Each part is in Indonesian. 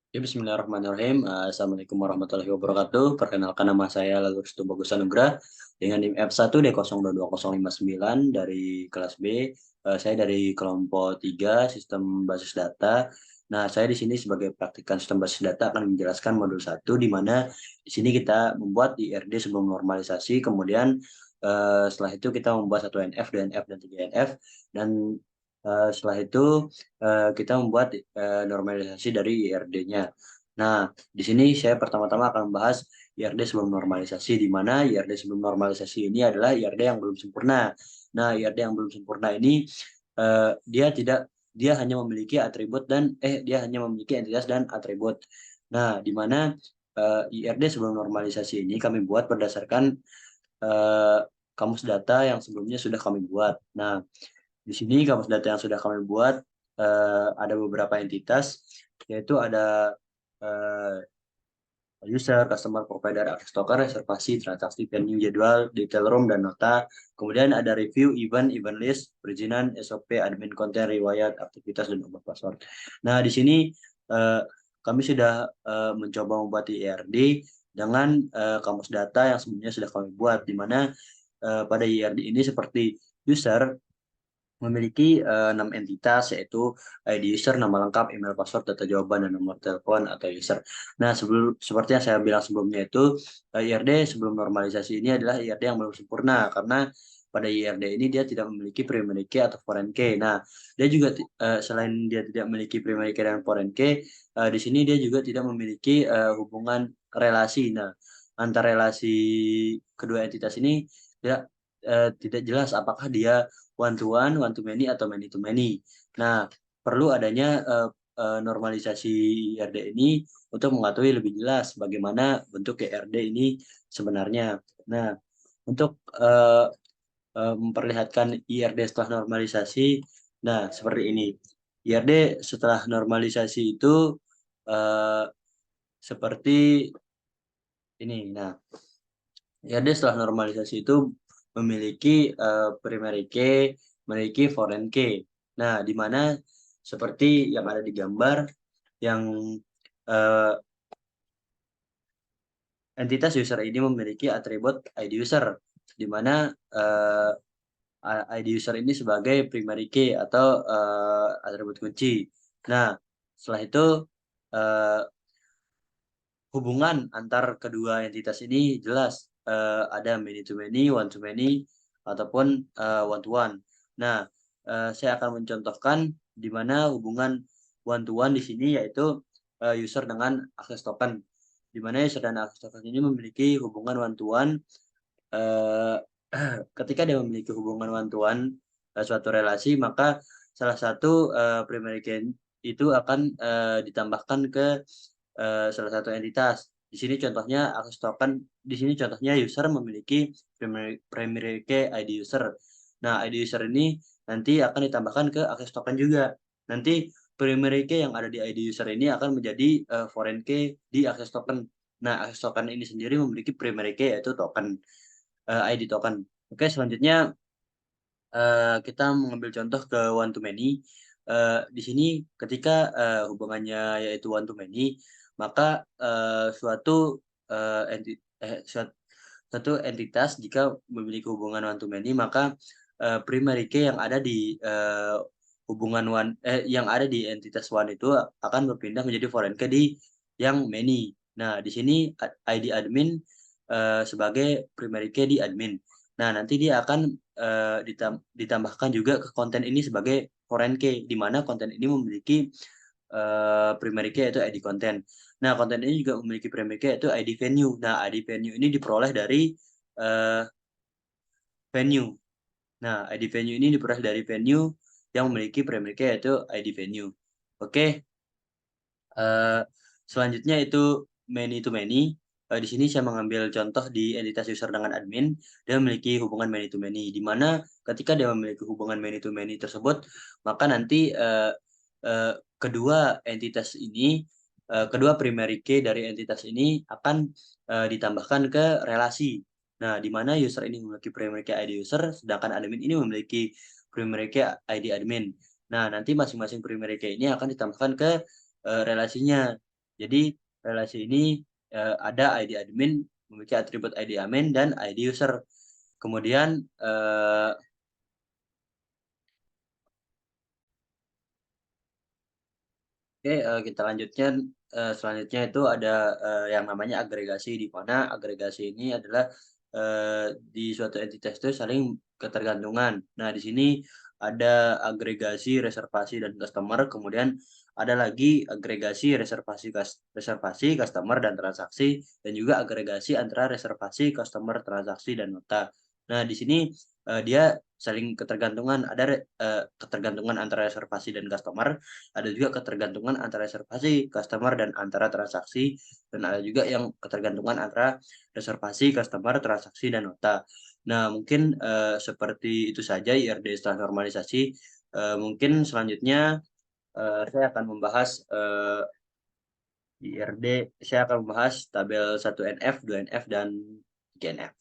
Ya, Bismillahirrahmanirrahim. Assalamualaikum warahmatullahi wabarakatuh. Perkenalkan nama saya Lalu Restu Bagus Anugrah dengan NIM F1D022059 dari kelas B. Saya dari kelompok 3 Sistem Basis Data. Nah, saya di sini sebagai praktikan Sistem Basis Data akan menjelaskan modul 1 di mana di sini kita membuat IRD sebelum normalisasi, kemudian setelah itu kita membuat 1NF, 2NF, dan 3NF, dan setelah itu kita membuat normalisasi dari IRD-nya. Nah, di sini saya pertama-tama akan membahas IRD sebelum normalisasi, di mana IRD sebelum normalisasi ini adalah IRD yang belum sempurna. Nah, IRD yang belum sempurna ini dia hanya memiliki atribut dia hanya memiliki entitas dan atribut. Nah, di mana IRD sebelum normalisasi ini kami buat berdasarkan eh, kamus data yang sebelumnya sudah kami buat. Nah, di sini kamus data yang sudah kami buat ada beberapa entitas, yaitu ada eh, user, customer, provider, akses token, reservasi, transaksi, venue, jadwal, detail room, dan nota. Kemudian ada review, event, event list, perizinan, SOP, admin konten, riwayat, aktivitas, dan obat password. Nah, di sini eh, kami sudah mencoba membuat IRD dengan kamus data yang sebelumnya sudah kami buat, di mana pada IRD ini seperti user memiliki 6 entitas, yaitu ID user, nama lengkap, email, password, data jawaban, dan nomor telepon atau user. Nah, seperti yang saya bilang sebelumnya itu, IRD sebelum normalisasi ini adalah IRD yang belum sempurna, karena pada IRD ini dia tidak memiliki primary key atau foreign key. Nah, dia juga selain dia tidak memiliki primary key dan foreign key, di sini dia juga tidak memiliki hubungan relasi. Nah, antara relasi kedua entitas ini tidak jelas apakah dia one to many, atau many to many. Nah, perlu adanya normalisasi IRD ini untuk mengetahui lebih jelas bagaimana bentuk IRD ini sebenarnya. Nah, untuk memperlihatkan IRD setelah normalisasi, nah seperti ini. IRD setelah normalisasi itu eh, seperti ini. Nah, IRD setelah normalisasi itu memiliki primary key, memiliki foreign key. Nah, di mana seperti yang ada di gambar, yang eh, entitas user ini memiliki atribut ID user, di mana eh, ID user ini sebagai primary key atau atribut kunci. Nah, setelah itu eh, hubungan antar kedua entitas ini jelas, ada many to many, one to many, ataupun one to one. Nah, saya akan mencontohkan di mana hubungan one to one di sini, yaitu user dengan akses token, di mana user dan akses token ini memiliki hubungan one to one. eh, Ketika dia memiliki hubungan one to one, suatu relasi, maka salah satu primary key itu akan ditambahkan ke salah satu entitas. Di sini contohnya akses token, di sini contohnya user memiliki primary key ID user. Nah, ID user ini nanti akan ditambahkan ke akses token juga. Nanti primary key yang ada di ID user ini akan menjadi foreign key di akses token. Nah, akses token ini sendiri memiliki primary key, yaitu token, ID token. Oke, selanjutnya kita mengambil contoh ke one to many. Di sini ketika hubungannya yaitu one to many, maka suatu satu entitas jika memiliki hubungan one to many, maka primary key yang ada di yang ada di entitas one itu akan berpindah menjadi foreign key di yang many. Nah, di sini ID admin sebagai primary key di admin. Nah, nanti dia akan ditambahkan juga ke konten ini sebagai foreign key, di mana konten ini memiliki primary key yaitu ID konten. Nah, konten ini juga memiliki primary key yaitu ID venue. Nah, ID venue ini diperoleh dari eh, venue. Nah, ID venue ini diperoleh dari venue yang memiliki primary key yaitu ID venue. Oke, eh, selanjutnya itu many to many. Di sini saya mengambil contoh di entitas user dengan admin, dia memiliki hubungan many to many, di mana ketika dia memiliki hubungan many to many tersebut, maka nanti eh, kedua entitas ini, kedua primary key dari entitas ini akan ditambahkan ke relasi. Nah, di mana user ini memiliki primary key ID user, sedangkan admin ini memiliki primary key ID admin. Nah, nanti masing-masing primary key ini akan ditambahkan ke relasinya. Jadi relasi ini ada ID admin memiliki atribut ID admin dan ID user. Kemudian oke, kita lanjutkan. Selanjutnya itu ada yang namanya agregasi, di mana agregasi ini adalah di suatu entitas itu saling ketergantungan. Nah, di sini ada agregasi, reservasi, dan customer. Kemudian ada lagi agregasi, reservasi, customer, dan transaksi, dan juga agregasi antara reservasi, customer, transaksi, dan nota. Nah, di sini dia saling ketergantungan. Ada ketergantungan antara reservasi dan customer, ada juga ketergantungan antara reservasi, customer, dan antara transaksi, dan ada juga yang ketergantungan antara reservasi, customer, transaksi, dan nota. Nah, mungkin seperti itu saja IRD setelah normalisasi. Mungkin selanjutnya saya akan membahas IRD, saya akan membahas tabel 1NF, 2NF, dan 3NF.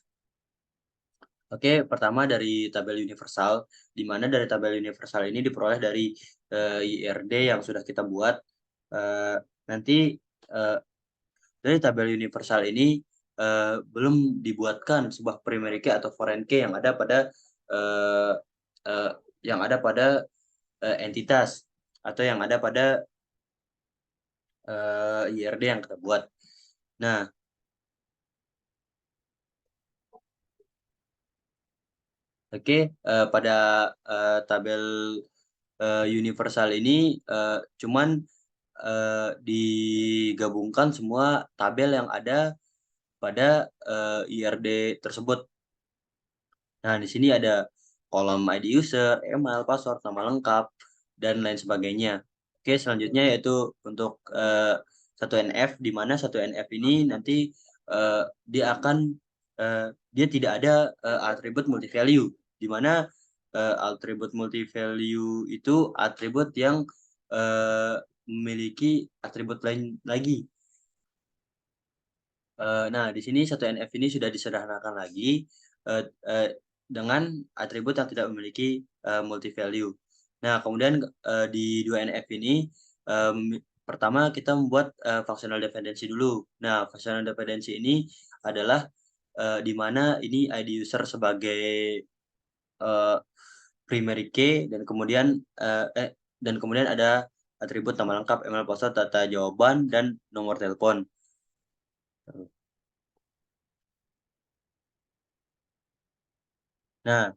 Oke, pertama dari tabel universal, di mana dari tabel universal ini diperoleh dari IRD yang sudah kita buat. Nanti dari tabel universal ini belum dibuatkan sebuah primary key atau foreign key yang ada pada uh, uh, entitas atau yang ada pada IRD yang kita buat. Nah, oke, pada tabel universal ini cuman digabungkan semua tabel yang ada pada IRD tersebut. Nah, di sini ada kolom ID user, email, password, nama lengkap, dan lain sebagainya. Oke, selanjutnya yaitu untuk 1NF, di mana 1NF ini nanti uh, dia akan uh, dia tidak ada atribut multi value, di mana atribut multi value itu atribut yang memiliki atribut lain lagi. Nah, di sini 1NF ini sudah disederhanakan lagi uh, uh, dengan atribut yang tidak memiliki multi value. Nah, kemudian di 2NF ini pertama kita membuat functional dependency dulu. Nah, functional dependency ini adalah di mana ini ID user sebagai uh, primary key, dan kemudian ada atribut nama lengkap, email, password, data jawaban, dan nomor telepon. Nah,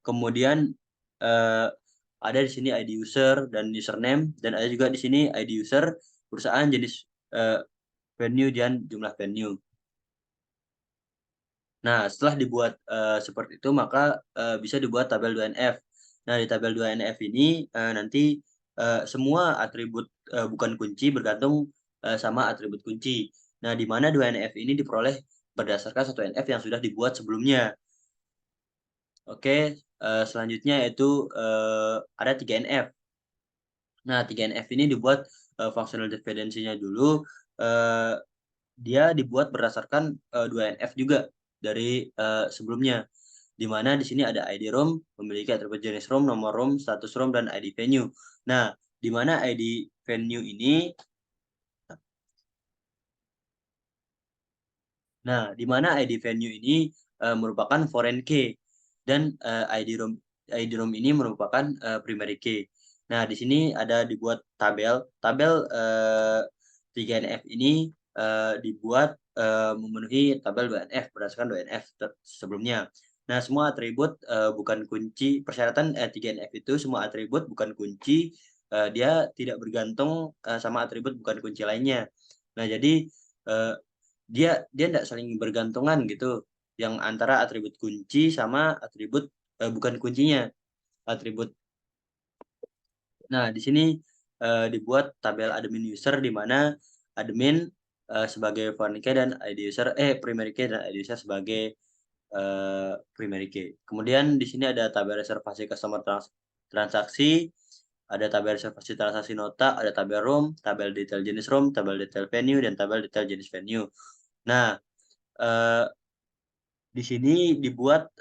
kemudian ada di sini ID user dan username, dan ada juga di sini ID user, perusahaan, jenis venue, dan jumlah venue. Nah, setelah dibuat seperti itu, maka bisa dibuat tabel 2NF. Nah, di tabel 2NF ini nanti semua atribut bukan kunci bergantung sama atribut kunci. Nah, di mana 2NF ini diperoleh berdasarkan 1NF yang sudah dibuat sebelumnya. Oke, selanjutnya yaitu ada 3NF. Nah, 3NF ini dibuat functional dependency-nya dulu. Uh, Dia dibuat berdasarkan 2NF juga dari sebelumnya. Di mana di sini ada ID room, memiliki atribut jenis room, nomor room, status room, dan ID venue. Nah, di mana ID venue ini, ID venue ini merupakan foreign key, dan ID room ini merupakan primary key. Nah, di sini ada dibuat tabel 3NF ini dibuat memenuhi tabel 2NF berdasarkan 2NF sebelumnya. Nah, semua atribut bukan kunci. Persyaratan 3NF itu semua atribut bukan kunci, dia tidak bergantung sama atribut bukan kunci lainnya. Nah, jadi uh, dia dia tidak saling bergantungan gitu, yang antara atribut kunci sama atribut bukan kuncinya atribut. Nah, di sini dibuat tabel admin user, di mana admin sebagai foreign key dan ID user primary key dan ID user sebagai primary key. Kemudian di sini ada tabel reservasi customer transaksi, ada tabel reservasi transaksi nota, ada tabel room, tabel detail jenis room, tabel detail venue, dan tabel detail jenis venue. Nah, eh, di sini dibuat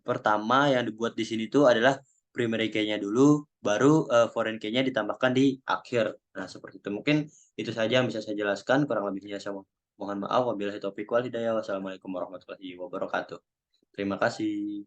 pertama yang dibuat di sini itu adalah primary key-nya dulu, baru, foreign key-nya ditambahkan di akhir. Nah, seperti itu. Mungkin itu saja yang bisa saya jelaskan, kurang lebihnya saya mohon maaf. Wabillahi taufiq wal hidayah. Wassalamualaikum warahmatullahi wabarakatuh. Terima kasih.